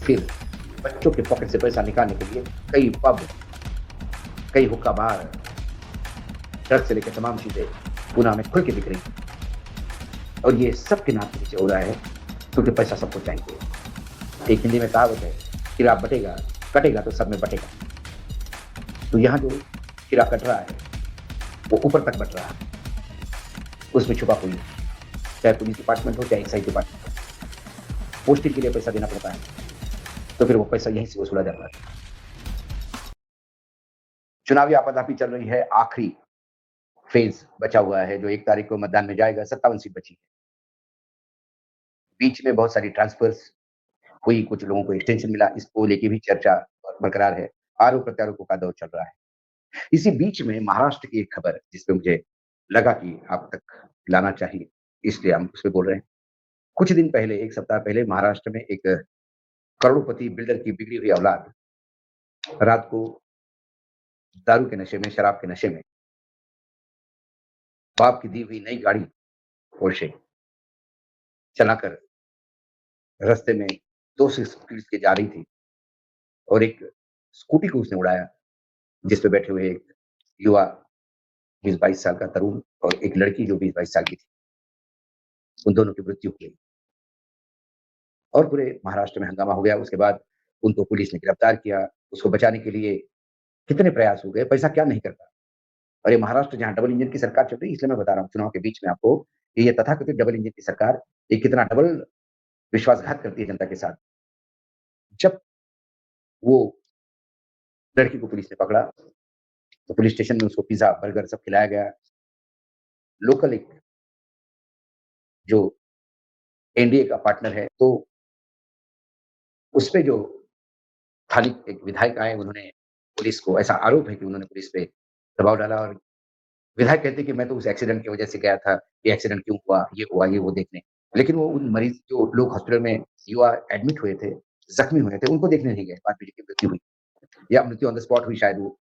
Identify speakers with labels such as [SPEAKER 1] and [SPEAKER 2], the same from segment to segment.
[SPEAKER 1] फिर बच्चों के पॉकेट से पैसा निकालने के लिए कई पब, कई हुक्का बार, ड्रग्स से लेकर तमाम चीज़ें पूना में खुल के बिक रही हैं और ये सब के नाम के पीछे हो रहा है क्योंकि पैसा सबको चाहिए। एक हिंदी में कहावत है, "हीरा बटेगा, कटेगा तो सब में बटेगा।" तो यहाँ जो हीरा कट रहा है, वो ऊपर तक बट रहा है, उसमें छुपा कोई नहीं। चाहे पुलिस डिपार्टमेंट हो, चाहे एक्साइज़ डिपार्टमेंट हो, पोस्टिंग के लिए पैसा देना पड़ता है, तो फिर वो पैसा यहीं से वसूला जाता है। चुनावी आपाधापी चल रही है, आखिरी फेज़ बचा हुआ है, जो 1 तारीख को मतदान में जाएगा, 57 सीट बची है। बीच में बहुत सारी ट्रांसफर्स हुई, कुछ लोगों को एक्सटेंशन मिला, इसको लेके भी चर्चा बरकरार है। आरोप-प्रत्यारोपों का दौर चल रहा है। इसी बीच में महाराष्ट्र की एक खबर जिसपे मुझे लगा कि आप तक लाना चाहिए, इसलिए हम उसपे बोल रहे हैं। कुछ दिन पहले, 1 सप्ताह पहले महाराष्ट्र में एक करोड़पति बिल्डर की बिगड़ी हुई औलाद रात को दारू के नशे में, शराब के नशे में, बाप की दी हुई नई गाड़ी पोर्शे चलाकर रास्ते में 200 स्पीड से जा रही थी और एक स्कूटी को उसने उड़ाया, जिस पे बैठे हुए एक युवा 20-22 साल का तरुण और एक लड़की जो 20-22 साल की थी। उन दोनों की मृत्यु हो गई और पूरे महाराष्ट्र में हंगामा हो गया। उसके बाद उनको पुलिस ने गिरफ्तार किया। उसको बचाने के लिए कितने प्रयास हो गए, पैसा क्या नहीं करता। और ये महाराष्ट्र जहाँ डबल इंजन की सरकार चल रही है, इसलिए मैं बता रहा हूँ चुनाव के बीच में आपको कि ये तथाकथित डबल इंजन की सरकार ये कितना डबल विश्वासघात करती है जनता के साथ। जब वो लड़की को पुलिस ने पकड़ा, तो पुलिस स्टेशन में उसको पिज़्ज़ा, बर्गर सब खिलाया गया। लोकल एक जो एनडीए का पार्टनर है, तो उसपे जो स्थानिक एक विधायक आए, उन्होंने पुलिस को ऐसा आरोप है कि उन्होंने पुलिस पे दबाव डाला और विधायक कहते हैं कि मैं तो उस एक्सीडेंट की वजह से गया था, ये एक्सीडेंट क्यों हुआ, ये वो देखने। लेकिन वो उन मरीज़ जो लोग हॉस्पिटल में युवा एडमिट हुए थे, ज़ख्मी हुए थे, उनको देखने नहीं गए, बाद में जिनकी मृत्यु हुई या मृत्यु ऑन द स्पॉट हुई शायद वो।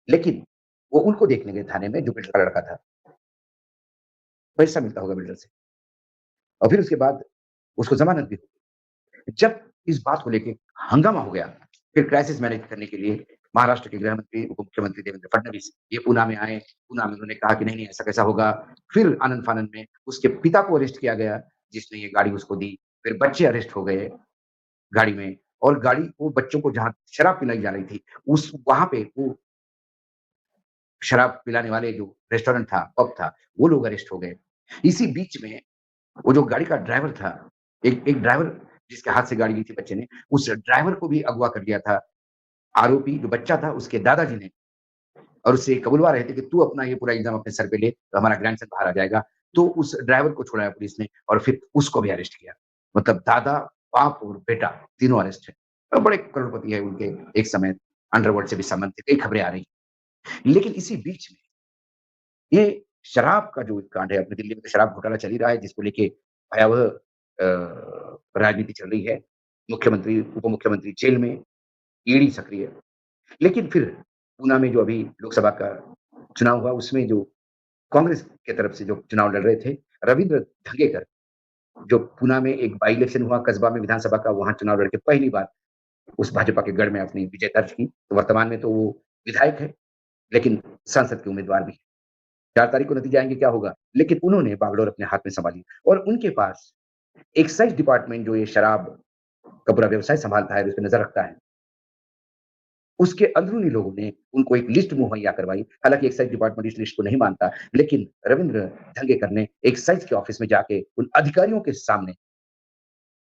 [SPEAKER 1] लेकिन वो उनको देखने गए थाने में जो बिल्डर का लड़का था। पैसा मिलता होगा बिल्डर से और फिर उसके बाद उसको ज़मानत भी हो गई। जब इस बात को लेके हंगामा हो गया, फिर क्राइसिस मैनेज करने के लिए महाराष्ट्र के गृह मंत्री, उप मुख्यमंत्री देवेंद्र फडणवीस ये पूना में आए। पूना में उन्होंने कहा कि नहीं, नहीं ऐसा कैसा होगा। फिर आनन-फानन में उसके पिता को अरेस्ट किया गया, जिसने ये गाड़ी उसको दी। फिर बच्चे अरेस्ट हो गए गाड़ी में और गाड़ी वो बच्चों को जहाँ शराब पिलाई जा रही थी, उस वहाँ पे वो शराब पिलाने वाले जो रेस्टोरेंट था, पब था, वो लोग अरेस्ट हो गए। इसी बीच में वो जो गाड़ी का ड्राइवर था, एक एक ड्राइवर जिसके हाथ से गाड़ी ली थी बच्चे ने, उस ड्राइवर को भी अगवा कर लिया था। आरोपी जो बच्चा था उसके दादाजी ने और उससे कबूलवा रहे थे कि तू अपना ये पूरा इल्ज़ाम अपने सर पे ले, तो हमारा ग्रैंडसन बाहर आ जाएगा। तो उस ड्राइवर को छुड़ाया पुलिस ने और फिर उसको भी अरेस्ट किया। मतलब दादा, बाप और बेटा तीनों अरेस्ट हैं। बड़े करोड़पति है उनके एक समय अंडरवर्ल्ड से भी संबंध थे, कई खबरें आ रही। लेकिन इसी बीच में ये शराब का जो कांड है, अपनी दिल्ली में तो शराब घोटाला चल ही रहा है, जिसको लेके भयावह राजनीति चल रही है। मुख्यमंत्री, उप मुख्यमंत्री जेल में, ईडी सक्रिय। लेकिन फिर पूना में जो अभी लोकसभा का चुनाव हुआ, उसमें जो कांग्रेस की तरफ से जो चुनाव लड़ रहे थे, रविंद्र धंगेकर, जो पूना में एक बाई इलेक्शन हुआ कस्बा में विधानसभा का, वहाँ चुनाव लड़ के पहली बार उस भाजपा के गढ़ में अपनी विजय दर्ज की। तो वर्तमान में तो वो विधायक है, लेकिन सांसद के उम्मीदवार भी हैं। 4 तारीख को नतीजे आएँगे क्या होगा? लेकिन उन्होंने बागडोर अपने हाथ में सँभाली और उनके पास एक्साइज़ डिपार्टमेंट जो ये शराब का पूरा व्यवसाय सँभालता है, उस पे नज़र रखता है, उसके अंदरूनी लोगों ने उनको एक लिस्ट मुहैया करवाई। हालाँकि एक्साइज़ डिपार्टमेंट इस लिस्ट को नहीं मानता, लेकिन रविंद्र धंगेकर ने एक्साइज़ के ऑफिस में जाके उन अधिकारियों के सामने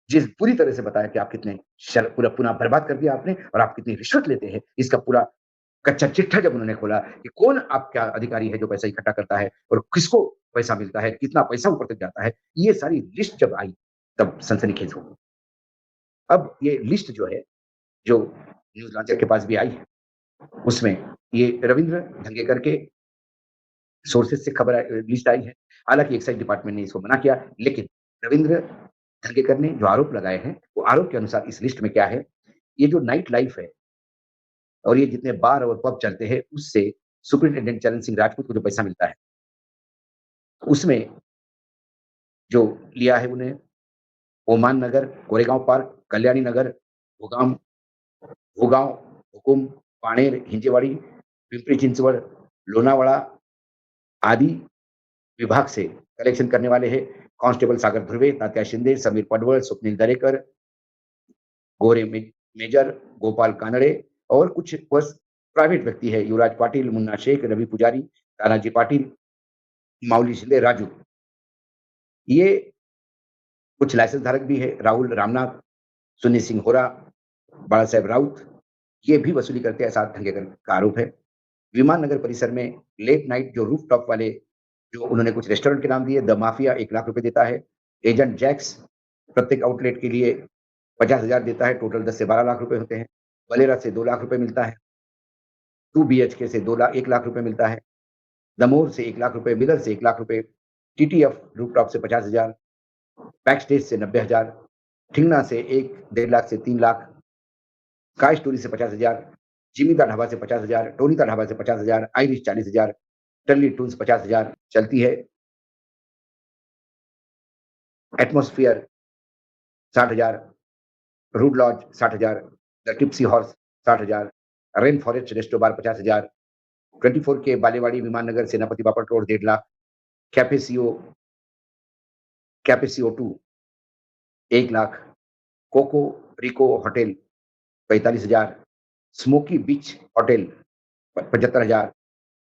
[SPEAKER 1] जिस पूरी तरह से बताया कि आप कितने पूरा पुना बर्बाद कर दिया आपने और आप कितनी रिश्वत लेते हैं, इसका पूरा कच्चा चिट्ठा जब उन्होंने खोला कि कौन आपका अधिकारी है जो पैसा इकट्ठा करता है और किसको पैसा मिलता है, कितना पैसा ऊपर तक जाता है, ये सारी लिस्ट जब आई, तब सनसनीखेज़ हो गई। अब ये लिस्ट जो है, जो न्यूज़ लॉन्चर के पास भी आई है, उसमें ये रविंद्र धंगेकर के सोर्सेज़ से खबर लिस्ट आई है। हालाँकि एक्साइज़ डिपार्टमेंट ने इसको मना किया, लेकिन रविंद्र धंगेकर ने जो आरोप लगाए हैं, वो आरोप के अनुसार इस लिस्ट में क्या है, ये जो नाइट लाइफ़ है और ये जितने बार और पब चलते हैं, उससे सुपरिटेंडेंट चरण सिंह राजपूत को जो पैसा मिलता है, उसमें जो लिया है उन्हें ओमान नगर, कोरेगाँव पार्क, कल्याणी नगर, भोगाम भोगाव, हुकुम, पाणेर, हिंजेवाड़ी, पिंपरी चिंचवड, लोनावाड़ा आदि विभाग से कलेक्शन करने वाले हैं कांस्टेबल सागर धुर्वे, तात्या शिंदे, समीर पडवळ, स्वप्निल दरेकर, गोरे मेजर, गोपाल कानड़े और कुछ बस प्राइवेट व्यक्ति है युवराज पाटिल, मुन्ना शेख, रवि पुजारी, तानाजी पाटिल, माऊली शिंदे, राजू। ये कुछ लाइसेंस धारक भी है राहुल रामनाथ, सुन्नी सिंह होरा, बाला साहेब राउत, ये भी वसूली करते हैं ऐसा धंगेकर का आरोप है। विमान नगर परिसर में लेट नाइट जो रूफ टॉप वाले जो उन्होंने कुछ रेस्टोरेंट के नाम दिए, द माफिया 1 लाख रुपए देता है। एजेंट जैक्स प्रत्येक आउटलेट के लिए 50,000 देता है, टोटल 10 से 12 लाख रुपए होते हैं। वलेरा से 2 लाख रुपए मिलता है। 2 बीएचके से 1 लाख रुपए मिलता है। दमोह से 1 लाख रुपए, मिलर से 1 लाख रुपए, टीटीएफ रूफटॉप से 50,000, बैक स्टेज से 90,000, ठिंगना से 1 डेढ़ लाख से 3 लाख, काय स्टोरी से 50,000, जिमी का ढाबा से 50,000, टोनी का ढाबा से 50,000, आइरिश 40,000, टर्ली टून्स 50,000 चलती है। Atmosphere 60,000, rude lodge 60,000, the tipsy horse 60,000, rain forest resto bar 50,000, 24 के बालेवाड़ी विमान नगर सेनापति बापट रोड 1.5 लाख, कैफेसियो कैपेसियो 2 1 lakh, coco rico hotel 45,000, smoky beach hotel 75,000,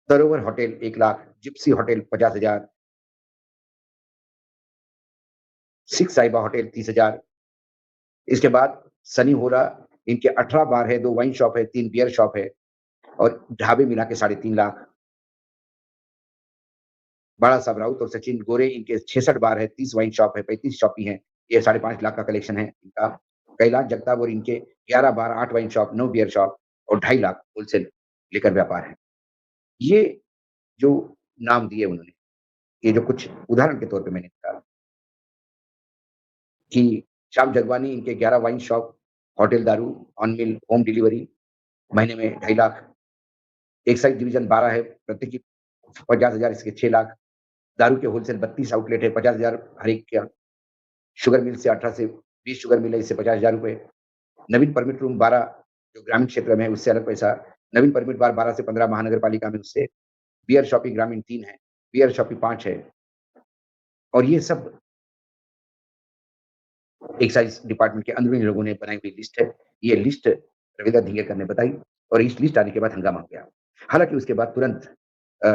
[SPEAKER 1] Sarovar hotel 1 lakh, gypsy hotel 50,000, six Sahiba hotel 30,000। इसके बाद सनी होरा इनके 18 बार है, 2 वाइन शॉप है, 3 बियर शॉप है और ढाबे मिला के 3.5 लाख। बाला साहब राउत और सचिन गोरे इनके 66 बार है, 30 वाइन शॉप है, 35 शॉपी हैं, ये 5.5 लाख का कलेक्शन है इनका। कैलाश जगताप और इनके 11 बार, 8 वाइन शॉप, 9 बियर शॉप और 2.5 लाख होलसेल लिकर व्यापार है। ये जो नाम दिए उन्होंने, ये जो कुछ उदाहरण के तौर पे मैंने कहा कि श्याम जगवानी इनके 11 वाइन शॉप, होटल दारू, ऑन मिल, होम डिलीवरी, महीने में 2.5 लाख, एक्साइज डिवीजन 12 है, प्रत्येक की 50,000 इसके 6 लाख, दारू के होलसेल 32 आउटलेट है, 50,000 हर एक का, शुगर मिल से 18 से 20 शुगर मिल है, इससे 50,000 रुपए, नवीन परमिट रूम 12 जो ग्रामीण क्षेत्र में है, उससे अलग पैसा, नवीन परमिट बार 12 से 15 महानगर पालिका में उससे, बियर शॉपी ग्रामीण 3 है, बियर शॉपी 5 है और ये सब एक्साइज डिपार्टमेंट के अंदरूनी लोगों ने बनाई हुई लिस्ट है। ये लिस्ट रविंद्र धिंगेकर ने बताई और इस लिस्ट आने के बाद हंगामा हो गया। हालाँकि उसके बाद तुरंत अ,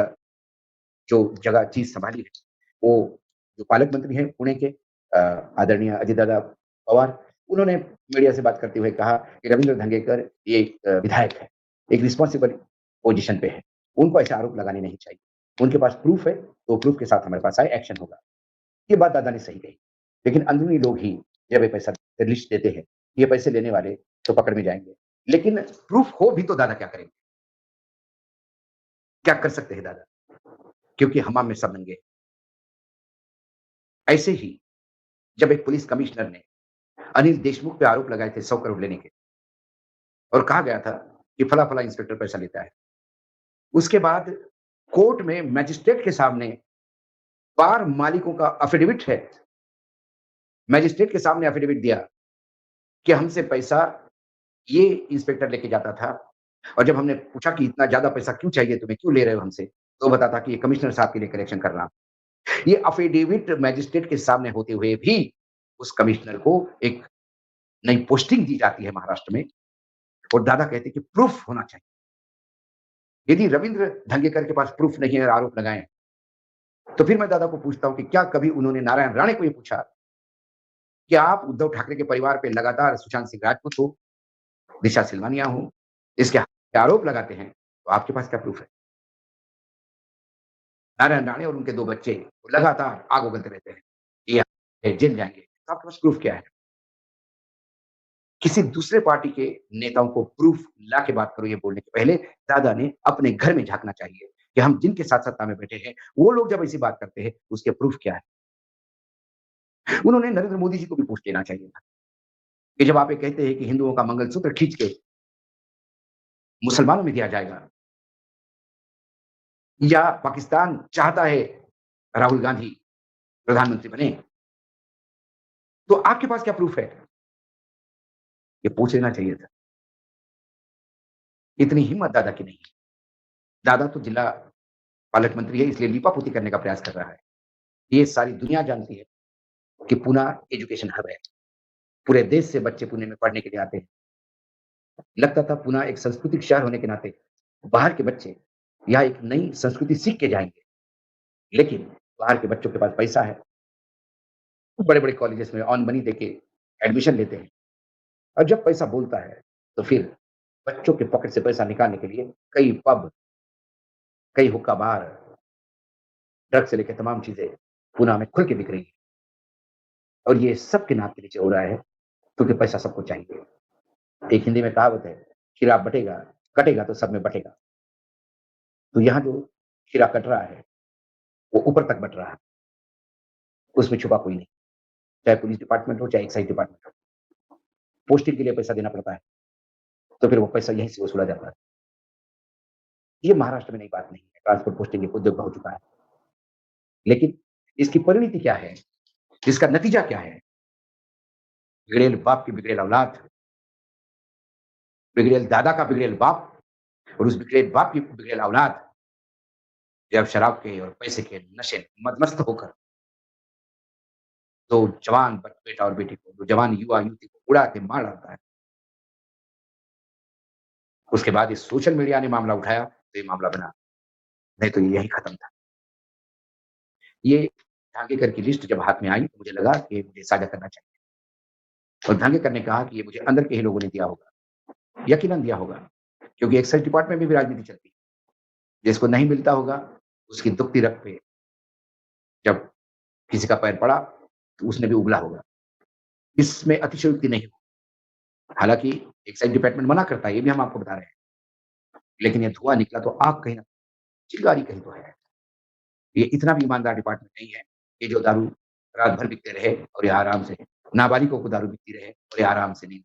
[SPEAKER 1] जो जगह चीज़ सँभाली है, वो जो पालक मंत्री हैं पुणे के आदरणीय अजय दादा पवार, उन्होंने मीडिया से बात करते हुए कहा कि रविंद्र धंगेकर ये एक विधायक है, एक रिस्पॉन्सिबल पोज़ीशन पे है। उनको ऐसे आरोप लगाने नहीं चाहिए। उनके पास प्रूफ़ है, तो प्रूफ़ के साथ हमारे पास आए, एक्शन होगा। ये बात दादा ने सही कही। लेकिन अंदरूनी लोग ही जब ये पैसा लिस्ट देते हैं, ये पैसे लेने वाले तो पकड़ में जाएँगे। लेकिन प्रूफ़ हो भी तो दादा क्या करेंगे? क्या कर सकते हैं दादा? क्योंकि हमाम में सब नंगे हैं। ऐसे ही जब एक पुलिस कमिश्नर ने अनिल देशमुख पे आरोप लगाए थे 100 करोड़ लेने के और कहा गया था कि फला-फला इंस्पेक्टर पैसा लेता है। उसके बाद कोर्ट में मजिस्ट्रेट के सामने बार मालिकों का एफिडेविट है। मजिस्ट्रेट के सामने एफिडेविट दिया कि हमसे पैसा ये इंस्पेक्टर लेके जाता था और जब हमने पूछा कि इतना ज़्यादा पैसा क्यों चाहिए तुम्हें, क्यों ले रहे हो हमसे? तो बताता कि ये कमिश्नर साहब के लिए कलेक्शन कर रहा हूँ। ये एफिडेविट मजिस्ट्रेट के सामने होते हुए भी उस कमिश्नर को एक नई पोस्टिंग दी जाती है महाराष्ट्र में और दादा कहते हैं कि प्रूफ होना चाहिए। यदि रविंद्र धंगेकर के पास प्रूफ नहीं है और आरोप लगाएँ, तो फिर मैं दादा को पूछता हूँ कि क्या कभी उन्होंने नारायण राणे को ये पूछा कि आप उद्धव ठाकरे के परिवार पे लगातार सुशांत सिंह राजपूत हो, दिशा सिलवानिया हो, इसके आरोप लगाते हैं, तो आपके पास क्या प्रूफ है? नारायण राणे और उनके 2 बच्चे लगातार आग उगलते रहते हैं, ये जेल जाएँगे, तो आपके पास प्रूफ क्या है? किसी दूसरे पार्टी के नेताओं को प्रूफ ला के बात करो ये बोलने के पहले दादा ने अपने घर में झाँकना चाहिए कि हम जिनके साथ सत्ता में बैठे हैं, वो लोग जब ऐसी बात करते हैं, उसके प्रूफ क्या है? उन्होंने नरेंद्र मोदी जी को भी पूछ लेना चाहिए था कि जब आप ये कहते हैं कि हिंदुओं का मंगलसूत्र खींच के मुसलमानों में दिया जाएगा या पाकिस्तान चाहता है राहुल गांधी प्रधानमंत्री बने, तो आपके पास क्या प्रूफ है? ये पूछ लेना चाहिए था। इतनी हिम्मत दादा की नहीं है। दादा तो जिला पालक मंत्री है, इसलिए लीपापोती करने का प्रयास कर रहा है। ये सारी दुनिया जानती है कि पूना एजुकेशन हब है। पूरे देश से बच्चे पुणे में पढ़ने के लिए आते हैं। लगता था पूना एक सांस्कृतिक शहर होने के नाते बाहर के बच्चे यहाँ एक नई संस्कृति सीख के जाएँगे। लेकिन बाहर के बच्चों के पास पैसा है, बड़े-बड़े कॉलेजेस में ऑन मनी देके एडमिशन लेते हैं और जब पैसा बोलता है, तो फिर बच्चों के पॉकेट से पैसा निकालने के लिए कई पब, कई हुक्का बार, ड्रग्स से लेके तमाम चीज़ें पूना में खुल के बिक रही हैं और ये सब के नाक के नीचे हो रहा है क्योंकि पैसा सबको चाहिए। एक हिंदी में कहावत है, "खीरा बटेगा कटेगा तो सब में बँटेगा।" तो यहाँ जो खीरा कट रहा है, वो ऊपर तक बँट रहा है, उसमें छुपा कोई नहीं। चाहे पुलिस डिपार्टमेंट हो, चाहे एक्साइज़ डिपार्टमेंट हो, पोस्टिंग के लिए पैसा देना पड़ता है, तो फिर वो पैसा यहीं से वसूला जाता है। ये महाराष्ट्र में नई बात नहीं है, ट्रांसपोर्ट पोस्टिंग एक उद्योग हो चुका है। लेकिन इसकी परिणति क्या है? इसका नतीजा क्या है? बिगड़ैल बाप की बिगड़ैल औलाद, बिगड़ैल दादा का बिगड़ैल बाप और उस बिगड़ैल बाप की बिगड़ैल औलाद जब शराब के और पैसे के नशे में मदमस्त होकर तो जवान बेटा और बेटी को, जो जवान युवा-युवती को उड़ा के मार डालता है। उसके बाद इस सोशल मीडिया ने मामला उठाया, तो ये मामला बना, नहीं तो ये यहीं खत्म था। ये धागेकर की लिस्ट जब हाथ में आई, तो मुझे लगा कि मुझे साझा करना चाहिए और धागेकर ने कहा कि ये मुझे अंदर के ही लोगों ने दिया होगा। यकीनन दिया होगा, क्योंकि एक्साइज़ डिपार्टमेंट में भी राजनीति चलती है। जिसको नहीं मिलता होगा, उसकी दुखती रग पे जब किसी का पैर पड़ा, तो उसने भी उगला होगा। इसमें अतिशयोक्ति नहीं हो। हालाँकि एक्साइज़ डिपार्टमेंट मना करता है, ये भी हम आपको बता रहे हैं। लेकिन ये धुआँ निकला तो आग कहीं न चिंगारी कहीं तो है। ये इतना भी ईमानदार डिपार्टमेंट नहीं है, कि जो दारू रात भर पीते रहे और ये आराम से नाबालिगों को दारू पीती रहे और ये आराम से नींद